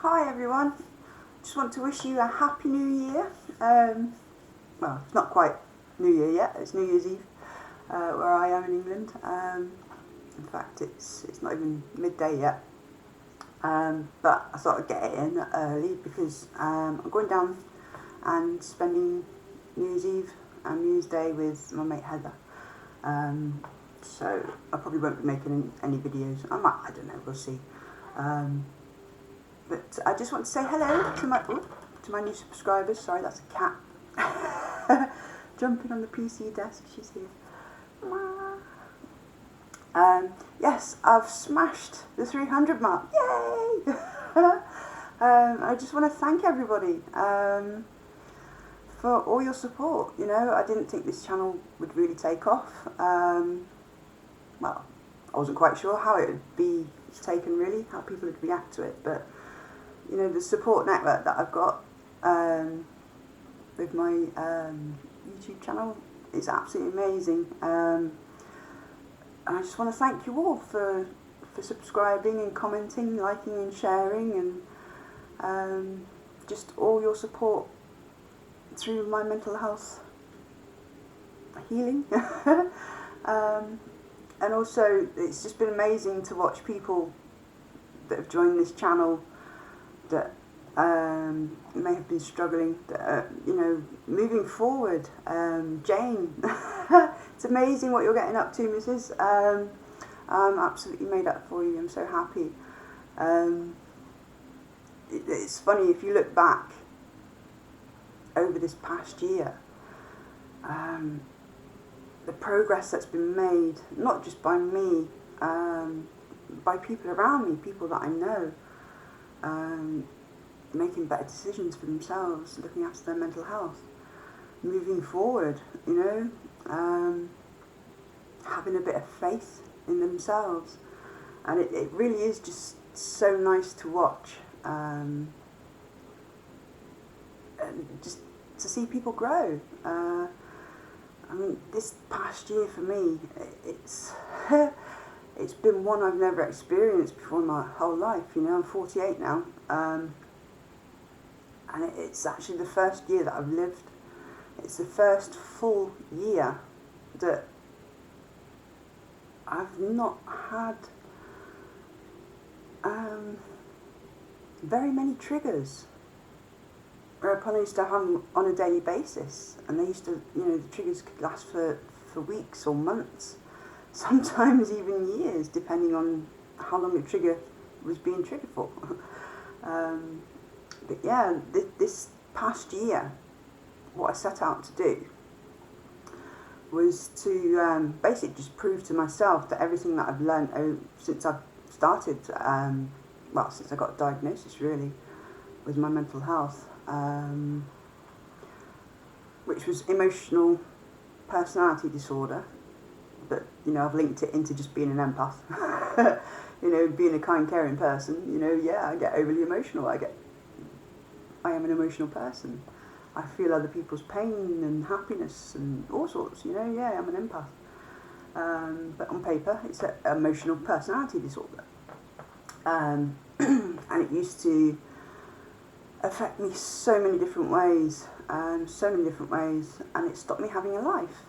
Hi everyone, just want to wish you a happy new year. Well, it's not quite New Year yet, it's New Year's Eve where I am in England. In fact, it's not even midday yet. But I thought I'd get it in early because I'm going down and spending New Year's Eve and New Year's Day with my mate Heather. So I probably won't be making any videos. I don't know, we'll see. But I just want to say hello to my new subscribers. Sorry, that's a cat jumping on the PC desk. She's here. Yes, I've smashed the 300 mark. Yay! I just want to thank everybody for all your support. You know, I didn't think this channel would really take off. Well, I wasn't quite sure how it would be taken, really, how people would react to it, but you know, the support network that I've got with my YouTube channel is absolutely amazing. And I just want to thank you all for subscribing and commenting, liking and sharing, and just all your support through my mental health healing. And also, it's just been amazing to watch people that have joined this channel that may have been struggling, that you know, moving forward. Jane, it's amazing what you're getting up to, Mrs. I'm absolutely made up for you. I'm so happy. It's funny, if you look back over this past year, the progress that's been made, not just by me, by people around me, people that I know, making better decisions for themselves, looking after their mental health, moving forward, you know, having a bit of faith in themselves. And it really is just so nice to watch, and just to see people grow. I mean, this past year for me, it's been one I've never experienced before in my whole life. You know, I'm 48 now, and it's actually the first year that I've lived. It's the first full year that I've not had very many triggers. Whereupon I used to have them on a daily basis, and they used to, you know, the triggers could last for weeks or months, sometimes even years, depending on how long the trigger was being triggered for. But yeah, this past year, what I set out to do was to basically just prove to myself that everything that I've learned since I've started, well, since I got a diagnosis really, with my mental health, which was emotional personality disorder, but you know, I've linked it into just being an empath. You know, being a kind, caring person. You know, yeah, I get overly emotional. I am an emotional person. I feel other people's pain and happiness and all sorts. You know, yeah, I'm an empath. But on paper, it's an emotional personality disorder, and it used to affect me so many different ways, and it stopped me having a life,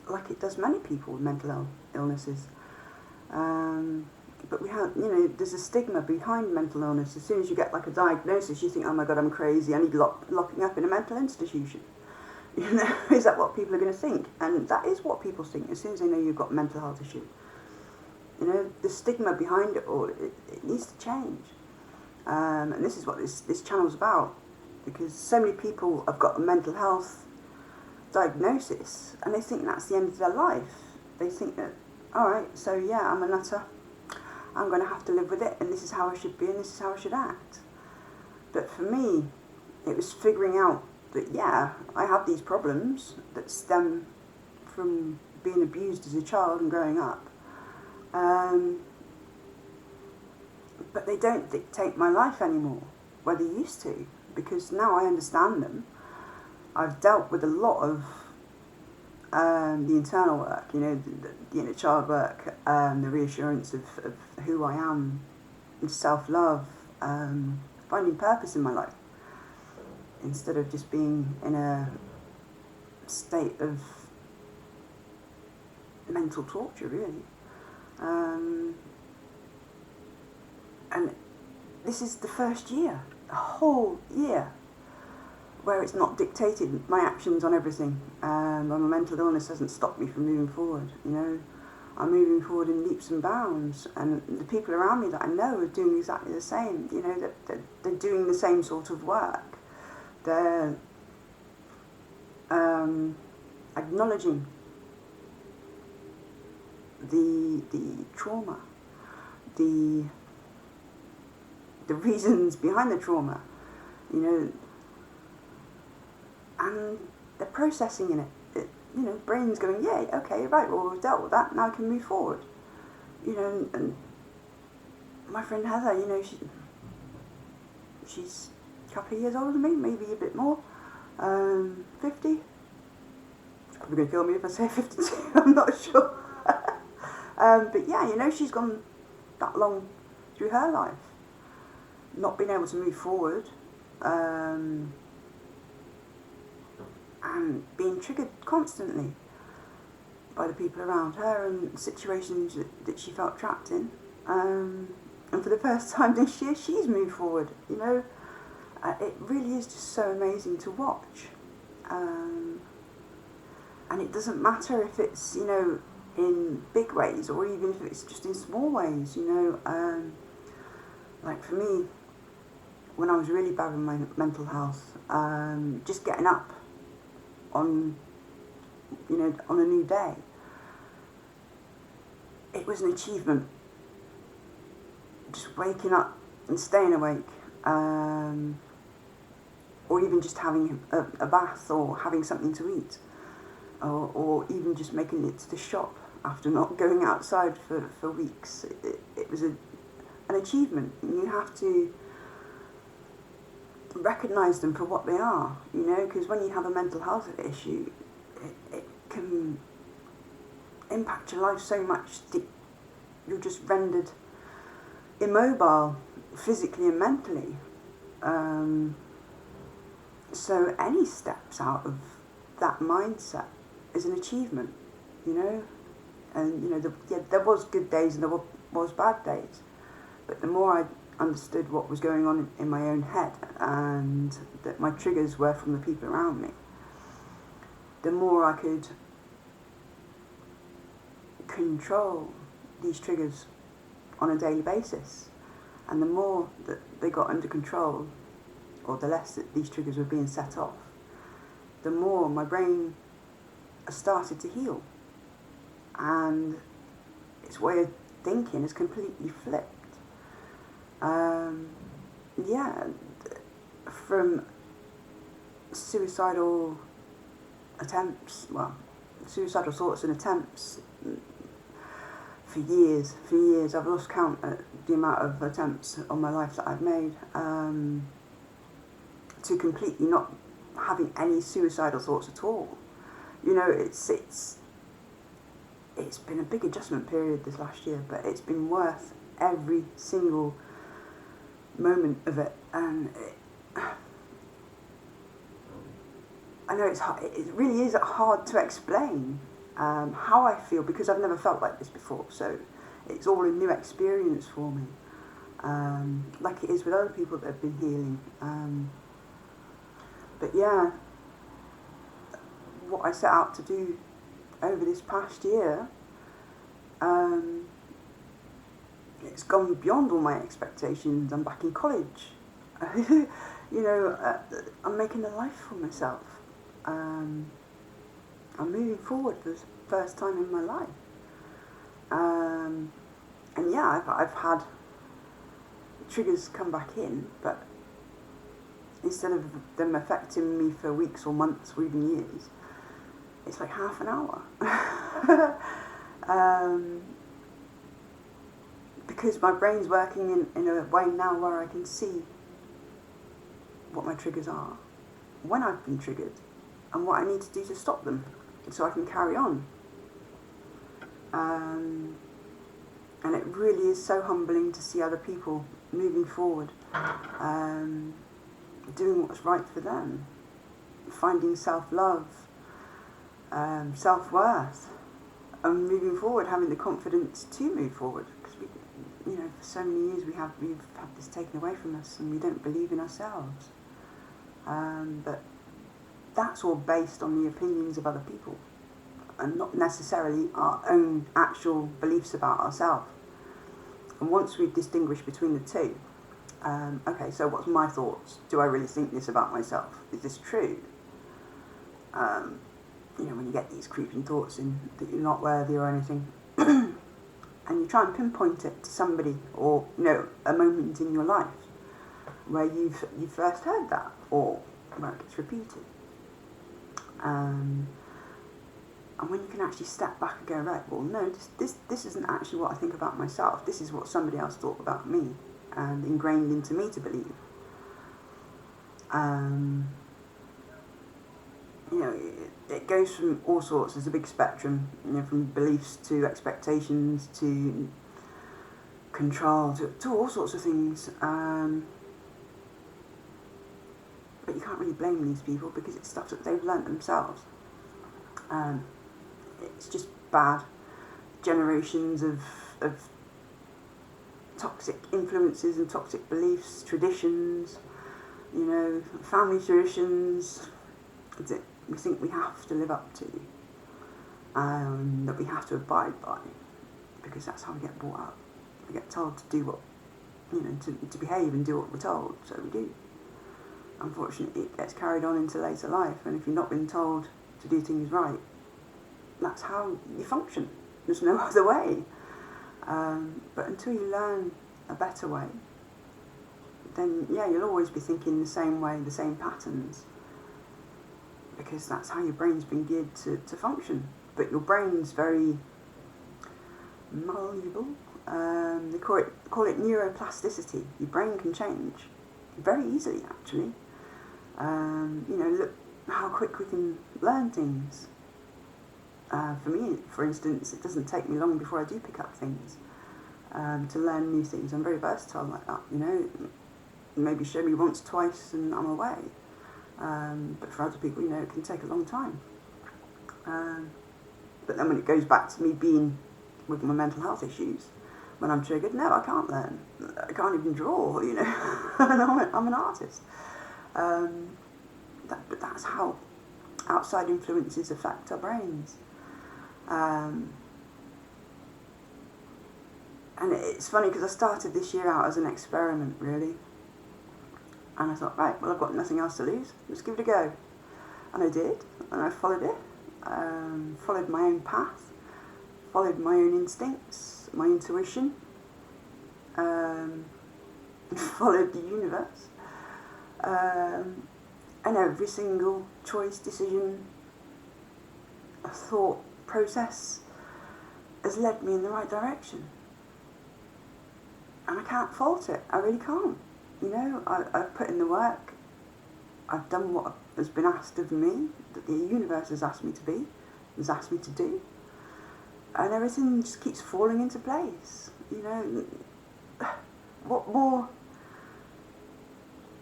like it does many people with mental illnesses. But we have, you know, there's a stigma behind mental illness. As soon as you get like a diagnosis, you think, oh my God, I'm crazy, I need locking up in a mental institution. You know, is that what people are going to think? And that is what people think as soon as they know you've got a mental health issue. You know, the stigma behind it all, it needs to change. And this is what this channel's about, because so many people have got a mental health diagnosis and they think that's the end of their life. They think that, alright, so yeah, I'm a nutter, I'm going to have to live with it, and this is how I should be, and this is how I should act. But for me, it was figuring out that, yeah, I have these problems that stem from being abused as a child and growing up. But they don't dictate my life anymore, where they used to, because now I understand them. I've dealt with a lot of the internal work, you know, the inner child work, the reassurance of who I am self-love, finding purpose in my life, instead of just being in a state of mental torture, really. And this is the first year, a whole year, where it's not dictated my actions on everything. And my mental illness hasn't stopped me from moving forward, you know. I'm moving forward in leaps and bounds, and the people around me that I know are doing exactly the same, you know, that they're doing the same sort of work. They're acknowledging the trauma, the reasons behind the trauma, you know, and they're processing in it. You know, brain's going, yeah, okay, right, well, we've dealt with that, now I can move forward. You know, and my friend Heather, you know, she's a couple of years older than me, maybe a bit more, 50. She's probably going to kill me if I say 52, I'm not sure. But yeah, you know, she's gone that long through her life, not being able to move forward, and being triggered constantly by the people around her and situations that she felt trapped in. And for the first time this year, she's moved forward, you know. It really is just so amazing to watch. And it doesn't matter if it's, you know, in big ways or even if it's just in small ways, you know. Like for me, when I was really bad with my mental health, just getting up on, you know, on a new day, it was an achievement. Just waking up and staying awake, or even just having a bath or having something to eat, or even just making it to the shop after not going outside for weeks. It was an achievement, and you have to recognise them for what they are, you know, because when you have a mental health issue, it can impact your life so much that you're just rendered immobile, physically and mentally. So any steps out of that mindset is an achievement, you know. And, you know, there was good days and there was bad days, but the more I understood what was going on in my own head and that my triggers were from the people around me, the more I could control these triggers on a daily basis. And the more that they got under control, or the less that these triggers were being set off, the more my brain started to heal. And its way of thinking is completely flipped. Yeah, from suicidal thoughts and attempts for years. I've lost count at the amount of attempts on my life that I've made, to completely not having any suicidal thoughts at all. You know, it's been a big adjustment period this last year, but it's been worth every single moment of it. And I know it's hard, it really is hard to explain how I feel, because I've never felt like this before, so it's all a new experience for me, like it is with other people that have been healing. But yeah, what I set out to do over this past year, it's gone beyond all my expectations. I'm back in college. You know, I'm making a life for myself. I'm moving forward for the first time in my life. And yeah, I've had triggers come back in, but instead of them affecting me for weeks or months or even years, it's like half an hour. Because my brain's working in a way now where I can see what my triggers are, when I've been triggered, and what I need to do to stop them so I can carry on. And it really is so humbling to see other people moving forward, doing what's right for them, finding self-love, self-worth, and moving forward, having the confidence to move forward. Because for so many years we've had this taken away from us, and we don't believe in ourselves. But that's all based on the opinions of other people, and not necessarily our own actual beliefs about ourselves. And once we've distinguished between the two, okay, so what's my thoughts? Do I really think this about myself? Is this true? When you get these creeping thoughts in that you're not worthy or anything, and you try and pinpoint it to somebody or a moment in your life where you first heard that, or where it gets repeated. And when you can actually step back and go, right, well, no, this isn't actually what I think about myself. This is what somebody else thought about me and ingrained into me to believe. It goes from all sorts. There's a big spectrum, from beliefs to expectations to control to all sorts of things. But you can't really blame these people because it's stuff that they've learnt themselves. It's just bad generations of toxic influences and toxic beliefs, traditions, family traditions that we think we have to live up to, that we have to abide by, because that's how we get brought up. We get told to do what, to behave and do what we're told, so we do. Unfortunately, it gets carried on into later life, and if you've not been told to do things right, that's how you function. There's no other way. But until you learn a better way, then you'll always be thinking the same way, the same patterns, because that's how your brain's been geared to function. But your brain's very malleable. They call it neuroplasticity. Your brain can change very easily, actually. Look how quick we can learn things. For me, for instance, it doesn't take me long before I do pick up things, to learn new things. I'm very versatile like that, Maybe show me once, twice, and I'm away. But for other people, it can take a long time. But then when it goes back to me being with my mental health issues, when I'm triggered, no, I can't learn. I can't even draw, and I'm an artist. But that's how outside influences affect our brains. And it's funny because I started this year out as an experiment, really. And I thought, right, well, I've got nothing else to lose. Let's give it a go. And I did, and I followed it. Followed my own path, followed my own instincts, my intuition, followed the universe. And every single choice, decision, thought process has led me in the right direction. And I can't fault it. I really can't. I've put in the work. I've done what has been asked of me, that the universe has asked me to be, has asked me to do. And everything just keeps falling into place. What more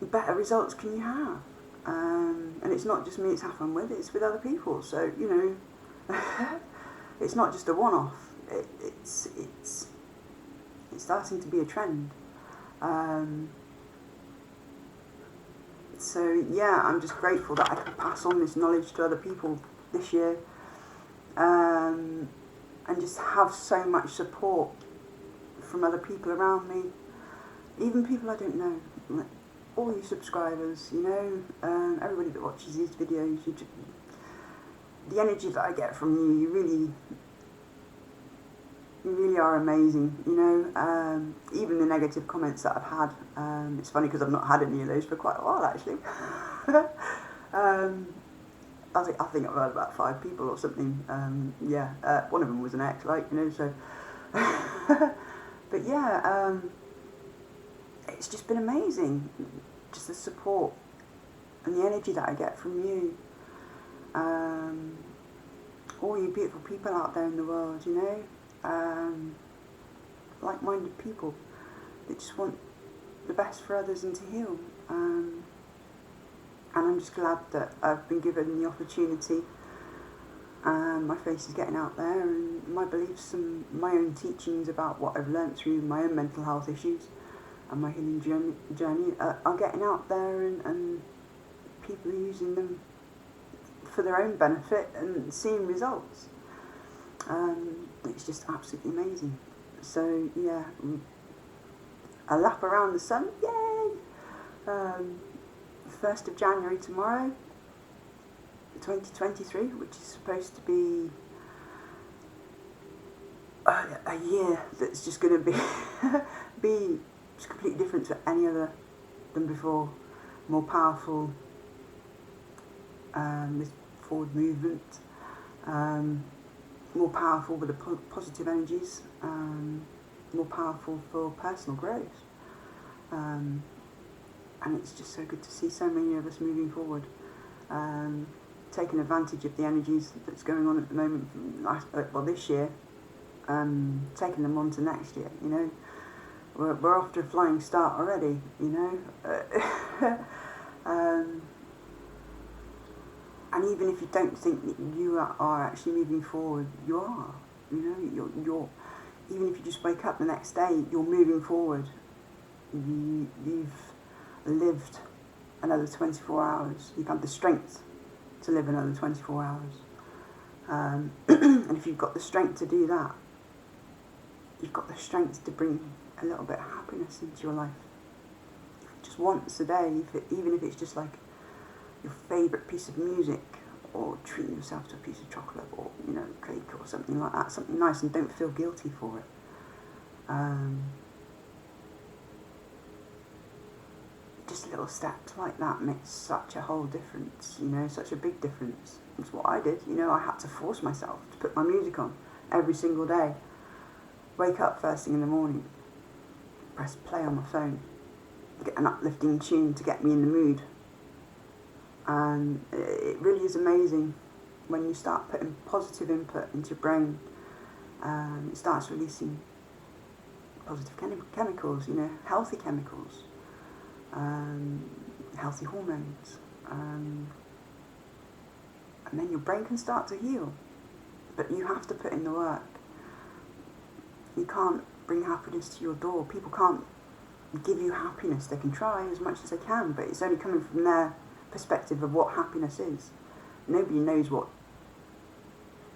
better results can you have? And it's not just me it's happened with, it's with other people. So, it's not just a one-off. It's starting to be a trend. So I'm just grateful that I can pass on this knowledge to other people this year, and just have so much support from other people around me, even people I don't know, like all you subscribers, everybody that watches these videos, the energy that I get from you, you really are amazing, even the negative comments that I've had. It's funny because I've not had any of those for quite a while, actually. I think I've heard about 5 people or something. One of them was an ex, so. But it's just been amazing, just the support and the energy that I get from you. All you beautiful people out there in the world, like-minded people that just want the best for others and to heal. And I'm just glad that I've been given the opportunity. My face is getting out there, and my beliefs and my own teachings about what I've learnt through my own mental health issues and my healing journey are getting out there, and people are using them for their own benefit and seeing results. It's just absolutely amazing. So yeah, a lap around the sun, yay! 1st of January tomorrow, 2023, which is supposed to be a year that's just going to be just completely different to any other than before, more powerful, with forward movement, more powerful with the positive energies, more powerful for personal growth. And it's just so good to see so many of us moving forward, taking advantage of the energies that's going on at the moment, this year, taking them on to next year, you know. We're off to a flying start already, you know. And even if you don't think that you are actually moving forward, you are, you know, you're even if you just wake up the next day, you're moving forward. You've lived another 24 hours. You've had the strength to live another 24 hours. And if you've got the strength to do that, you've got the strength to bring a little bit of happiness into your life. Just once a day, even if it's just like your favourite piece of music, or treating yourself to a piece of chocolate, or, you know, cake or something like that, something nice, and don't feel guilty for it. Just little steps like that make such a whole difference, you know, such a big difference. That's what I did, you know. I had to force myself to put my music on every single day. Wake up first thing in the morning, press play on my phone, get an uplifting tune to get me in the mood. And it really is amazing when you start putting positive input into your brain. It starts releasing positive chemicals, you know, healthy chemicals, healthy hormones, and then your brain can start to heal. But you have to put in the work. You can't bring happiness to your door. People can't give you happiness. They can try as much as they can, but it's only coming from their perspective of what happiness is. Nobody knows what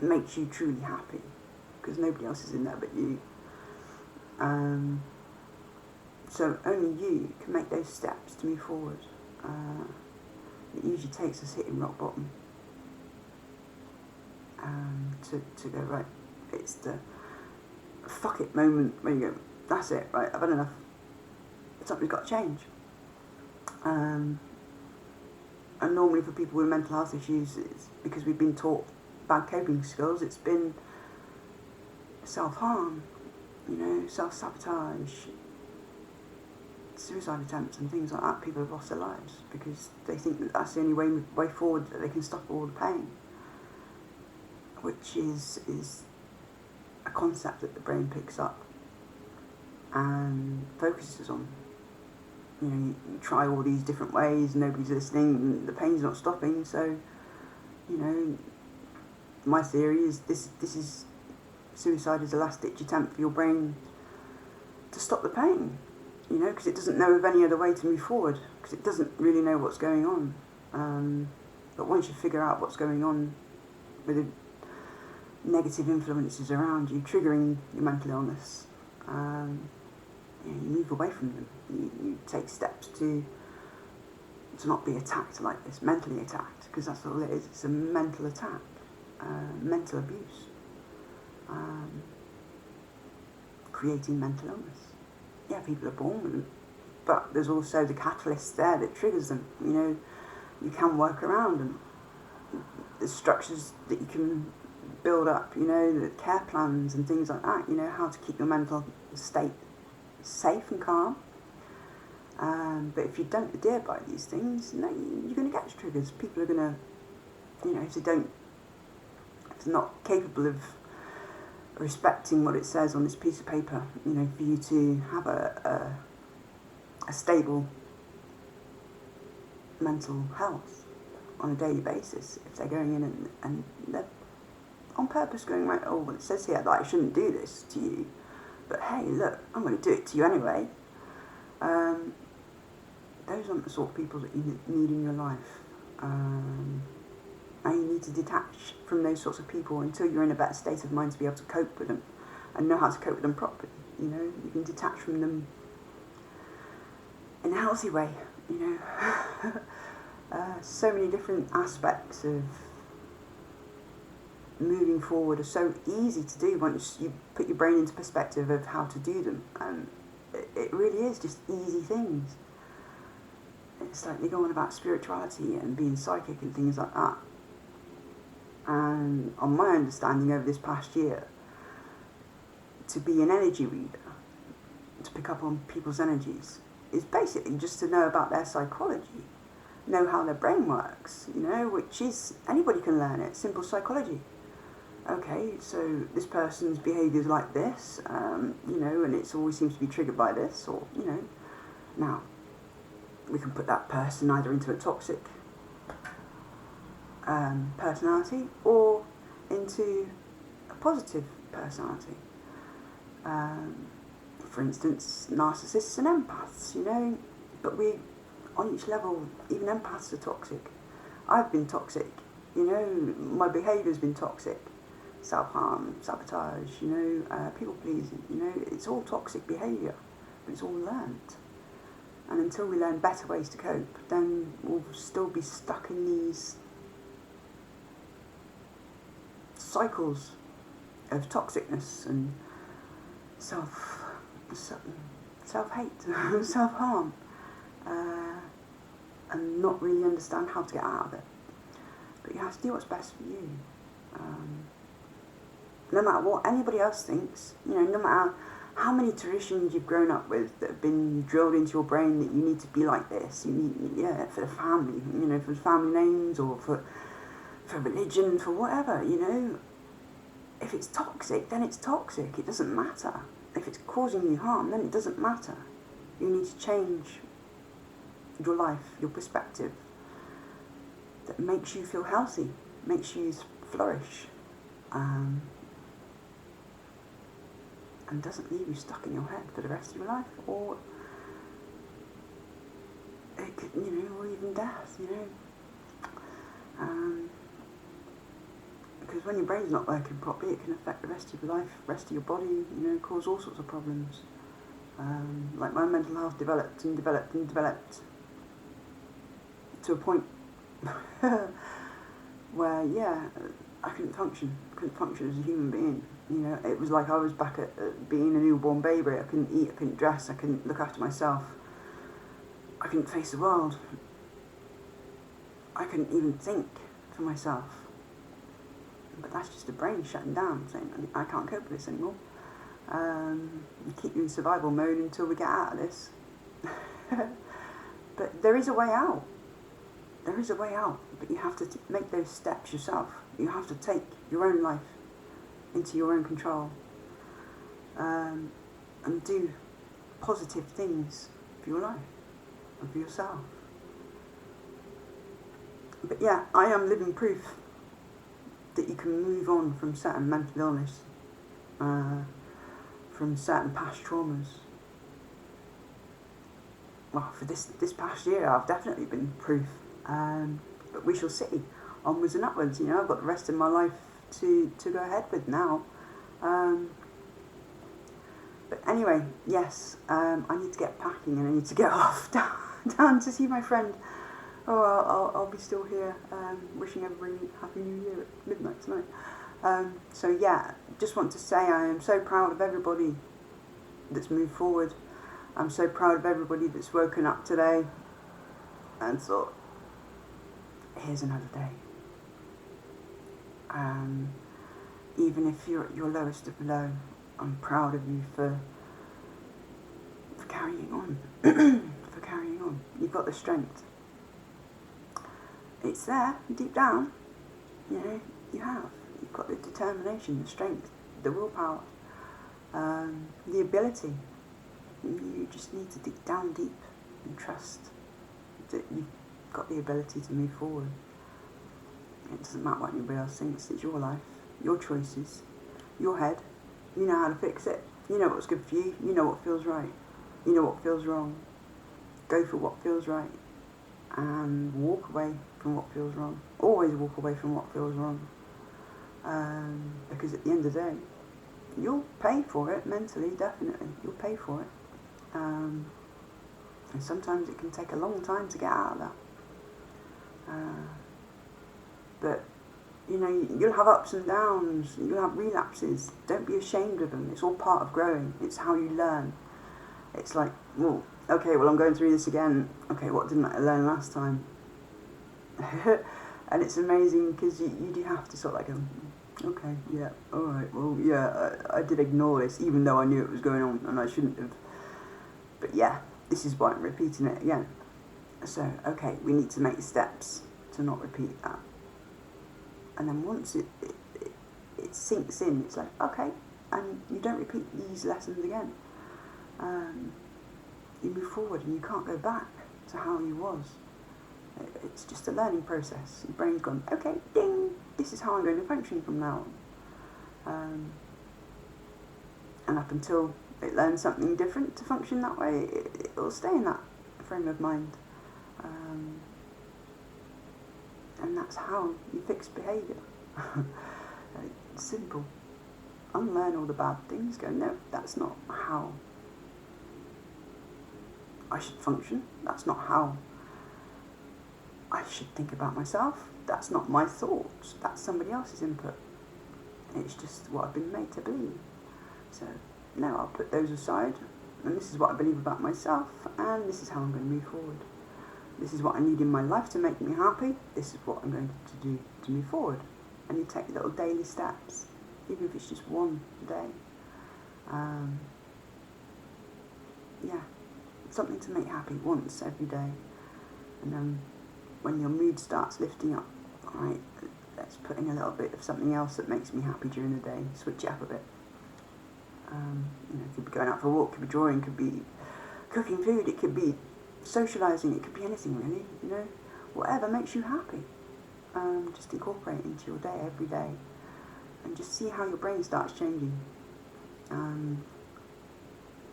makes you truly happy, because nobody else is in there but you. So only you can make those steps to move forward. It usually takes us hitting rock bottom to go, right, it's the fuck it moment where you go, that's it, right, I've had enough, something's got to change. And normally for people with mental health issues, it's because we've been taught bad coping skills. It's been self-harm, you know, self-sabotage, suicide attempts and things like that. People have lost their lives because they think that that's the only way forward, that they can stop all the pain, which is a concept that the brain picks up and focuses on. You know, you try all these different ways, nobody's listening, and the pain's not stopping. So, you know, my theory is this is suicide is a last-ditch attempt for your brain to stop the pain, you know, because it doesn't know of any other way to move forward, because it doesn't really know what's going on. But once you figure out what's going on with the negative influences around you triggering your mental illness, you move away from them. You take steps to not be attacked like this, mentally attacked, because that's all it is. It's a mental attack, mental abuse, creating mental illness. Yeah, people are born with them, but there's also the catalyst there that triggers them. You know, you can work around them. There's structures that you can build up, you know, the care plans and things like that, you know, how to keep your mental state safe and calm. But if you don't adhere by these things, you're going to get triggers. People are going to, you know, if they're not capable of respecting what it says on this piece of paper, you know, for you to have a stable mental health on a daily basis. If they're going in and they're on purpose going, right, oh, well, it says here that I shouldn't do this to you, but hey, look, I'm going to do it to you anyway. Those aren't the sort of people that you need in your life. And you need to detach from those sorts of people until you're in a better state of mind to be able to cope with them and know how to cope with them properly. You know, you can detach from them in a healthy way, you know. So many different aspects of moving forward are so easy to do once you put your brain into perspective of how to do them. And it really is just easy things. It's like they go on about spirituality and being psychic and things like that. And on my understanding over this past year, to be an energy reader, to pick up on people's energies, is basically just to know about their psychology, know how their brain works, you know, which is, anybody can learn it, simple psychology. Okay, so this person's behaviour is like this, you know, and it always seems to be triggered by this, or, you know. Now, we can put that person either into a toxic personality or into a positive personality. For instance, narcissists and empaths, you know, but we, on each level, even empaths are toxic. I've been toxic, you know, my behaviour's been toxic. Self-harm, sabotage, you know, people-pleasing, you know, it's all toxic behaviour, but it's all learnt. And until we learn better ways to cope, then we'll still be stuck in these cycles of toxicness and self-hate, self-harm, and not really understand how to get out of it. But you have to do what's best for you. No matter what anybody else thinks, you know, no matter how many traditions you've grown up with that have been drilled into your brain that you need to be like this, you need, yeah, for the family, you know, for family names or for religion, for whatever, you know. If it's toxic, then it's toxic. It doesn't matter. If it's causing you harm, then it doesn't matter. You need to change your life, your perspective, that makes you feel healthy, makes you flourish, and doesn't leave you stuck in your head for the rest of your life, or it could, you know, or even death, you know. Because when your brain's not working properly, it can affect the rest of your life, rest of your body, you know, cause all sorts of problems. Like my mental health developed and developed and developed to a point where, yeah, I couldn't function as a human being. You know, it was like I was back at being a newborn baby. I couldn't eat, I couldn't dress, I couldn't look after myself. I couldn't face the world. I couldn't even think for myself. But that's just the brain shutting down, saying, I can't cope with this anymore. You keep you in survival mode until we get out of this. But there is a way out. There is a way out, but you have to make those steps yourself. You have to take your own life into your own control, and do positive things for your life and for yourself. But yeah, I am living proof that you can move on from certain mental illness, from certain past traumas. Well, for this past year, I've definitely been proof. But we shall see. Onwards and upwards, you know, I've got the rest of my life to go ahead with now. But anyway, yes, I need to get packing and I need to get off down to see my friend. Oh, I'll be still here, wishing everybody Happy New Year at midnight tonight. So yeah, just want to say I am so proud of everybody that's moved forward. I'm so proud of everybody that's woken up today and thought, here's another day. Even if you're at your lowest of low, I'm proud of you for carrying on. For carrying on. You've got the strength. It's there, deep down. You know, you have. You've got the determination, the strength, the willpower, the ability. You just need to dig down deep and trust that you've got the ability to move forward. It doesn't matter what anybody else thinks. It's your life, your choices, your head. You know how to fix it. You know what's good for you. You know what feels right. You know what feels wrong. Go for what feels right and walk away from what feels wrong. Always walk away from what feels wrong. Because at the end of the day, you'll pay for it mentally, definitely. You'll pay for it. And sometimes it can take a long time to get out of that. But, you know, you'll have ups and downs, you'll have relapses. Don't be ashamed of them. It's all part of growing. It's how you learn. It's like, well, okay, well, I'm going through this again. Okay, what didn't I learn last time? And it's amazing because you do have to sort of like go, okay, yeah, all right, well, yeah, I did ignore this even though I knew it was going on and I shouldn't have. But yeah, this is why I'm repeating it again. So, okay, we need to make steps to not repeat that. And then once it sinks in, it's like, okay, and you don't repeat these lessons again. You move forward and you can't go back to how you was. It's just a learning process. Your brain's gone, okay, ding, this is how I'm going to function from now on. And up until it learns something different to function that way, it'll stay in that frame of mind. And that's how you fix behaviour. It's simple. Unlearn all the bad things, go, no, that's not how I should function. That's not how I should think about myself. That's not my thoughts. That's somebody else's input. It's just what I've been made to believe. So, no, I'll put those aside, and this is what I believe about myself, and this is how I'm going to move forward. This is what I need in my life to make me happy. This is what I'm going to do to move forward. And you take little daily steps, even if it's just one day. Yeah, something to make happy once every day. And then when your mood starts lifting up, alright, let's put in a little bit of something else that makes me happy during the day. Switch it up a bit. You know, it could be going out for a walk, it could be drawing, it could be cooking food, it could be socialising, it could be anything really, you know, whatever makes you happy. Just incorporate it into your day every day and just see how your brain starts changing.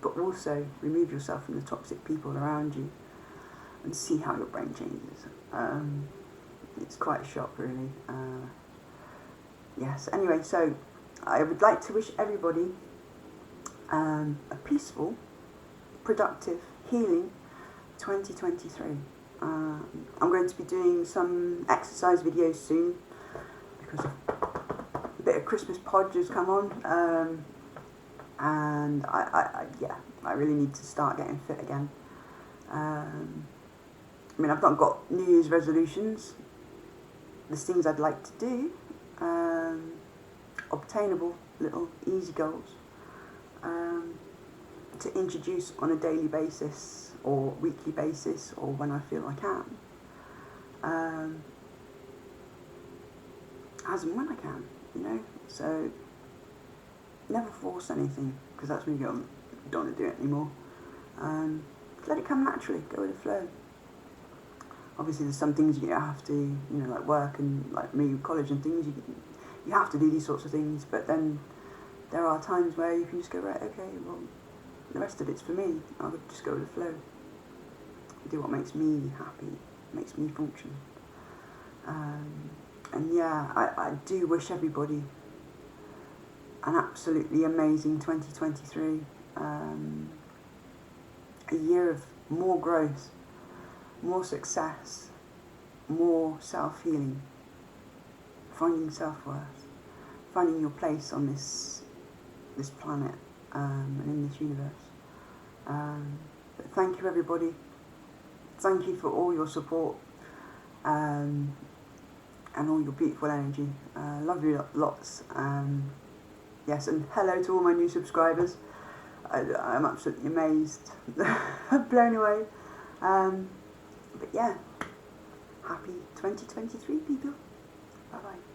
But also remove yourself from the toxic people around you and see how your brain changes. It's quite a shock really. Yes, anyway, so I would like to wish everybody a peaceful, productive, healing 2023. I'm going to be doing some exercise videos soon because a bit of Christmas podge has come on, and I really need to start getting fit again. I mean, I've not got New Year's resolutions. There's things I'd like to do, obtainable little easy goals to introduce on a daily basis or weekly basis or when I feel I can, as and when I can, you know. So never force anything, because that's when you go, don't want to do it anymore. Let it come naturally, go with the flow. Obviously there's some things you have to, you know, like work and like me, college and things, you have to do these sorts of things, but then there are times where you can just go, right, okay, well, the rest of it's for me. I'll just go with the flow. Do what makes me happy, makes me function. And yeah, I do wish everybody an absolutely amazing 2023. A year of more growth, more success, more self-healing, finding self-worth, finding your place on this planet and in this universe. But thank you everybody. Thank you for all your support and all your beautiful energy. Love you lots. Yes, and hello to all my new subscribers. I'm absolutely amazed, blown away. But yeah, happy 2023 people. Bye bye.